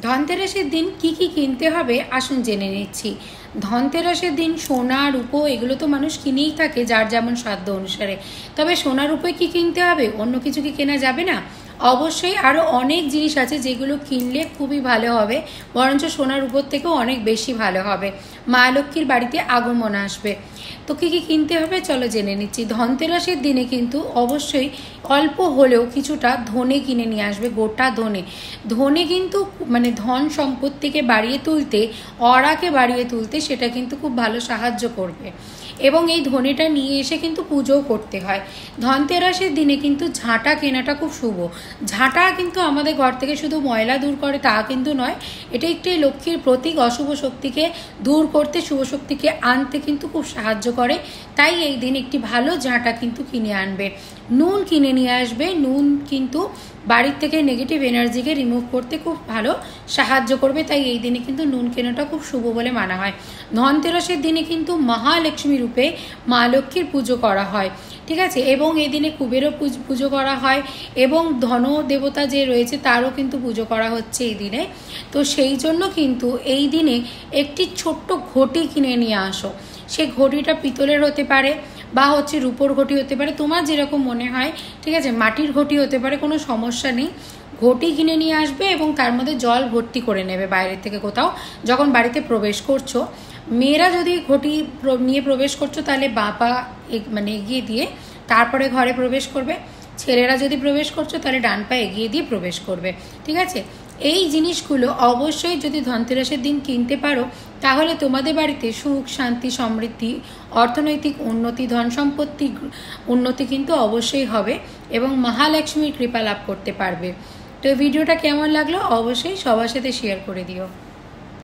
ধনতেরাসের দিন কি কি কিনতে হবে আসুন জেনে নিচ্ছি। ধনতেরাসের দিন সোনা রূপো এগুলো তো মানুষ কিনেই থাকে যার যেমন সাধ্য অনুসারে। তবে সোনা রূপোয় কি কিনতে হবে, অন্য কিছু কি কেনা যাবে না? অবশ্যই আরও অনেক জিনিস আছে যেগুলো কিনলে খুবই ভালো হবে, বরঞ্চ সোনার উপর থেকেও অনেক বেশি ভালো হবে। মা লক্ষ্মীর বাড়িতে আগমন আসবে। তো কী কী কিনতে হবে চলো জেনে নিচ্ছি। ধনতেরাসের দিনে কিন্তু অবশ্যই অল্প হলেও কিছুটা ধনে কিনে নিয়ে আসবে, গোটা ধনে। ধনে কিন্তু মানে ধন সম্পত্তিকে বাড়িয়ে তুলতে, অরাকে বাড়িয়ে তুলতে সেটা কিন্তু খুব ভালো সাহায্য করবে। এবং এই ধনেটা নিয়ে এসে কিন্তু পুজোও করতে হয়। ধনতেরাসের দিনে কিন্তু ঝাঁটা কেনাটা খুব শুভ। ঝাঁটা কিন্তু আমাদের ঘর থেকে শুধু ময়লা দূর করে তা কিন্তু নয়, এটা একটি লক্ষ্মীর প্রতীক। অশুভ শক্তিকে দূর করতে, শুভ শক্তিকে আনতে কিন্তু খুব সাহায্য করে। তাই এই দিন একটি ভালো ঝাঁটা কিন্তু কিনে আনবে। নুন কিনে নিয়ে আসবে। নুন কিন্তু বাড়ির থেকে নেগেটিভ এনার্জিকে রিমুভ করতে খুব ভালো সাহায্য করবে। তাই এই দিনে কিন্তু নুন কেনাটা খুব শুভ বলে মানা হয়। ধনতেরাসের দিনে কিন্তু মহালক্ষ্মী রূপে মা লক্ষ্মীর পুজো করা হয়, ঠিক আছে। এবং এই দিনে কুবেরও পুজো করা হয় এবং ধন দেবতা যে রয়েছে তারও কিন্তু পুজো করা হচ্ছে এই দিনে। তো সেই জন্য কিন্তু এই দিনে একটি ছোট্ট ঘটি কিনে নিয়ে আসো। সেই ঘটিটা পিতলের হতে পারে বা রূপোর ঘটি হতে পারে, তোমার যেরকম মনে হয়, ঠিক আছে। মাটির ঘটি হতে পারে, কোনো সমস্যা নেই। ঘটি কিনে নিয়ে আসবে এবং তার মধ্যে জল ভর্তি করে নেবে বাইরের থেকে কোথাও যখন বাড়িতে প্রবেশ করছো। মেয়েরা যদি ঘটি নিয়ে প্রবেশ করছো তাহলে বাবা মানে এগিয়ে দিয়ে তারপরে ঘরে প্রবেশ করবে। ছেলেরা যদি প্রবেশ করছো তাহলে ডান পা এগিয়ে দিয়ে প্রবেশ করবে, ঠিক আছে। এই জিনিসগুলো অবশ্যই যদি ধনতেরাসের দিন কিনতে পারো তাহলে তোমাদের বাড়িতে সুখ শান্তি সমৃদ্ধি, অর্থনৈতিক উন্নতি, ধন সম্পত্তি উন্নতি কিন্তু অবশ্যই হবে এবং মহালক্ষ্মীর কৃপা লাভ করতে পারবে। তো এই ভিডিওটা কেমন লাগলো অবশ্যই সবার সাথে শেয়ার করে দিও।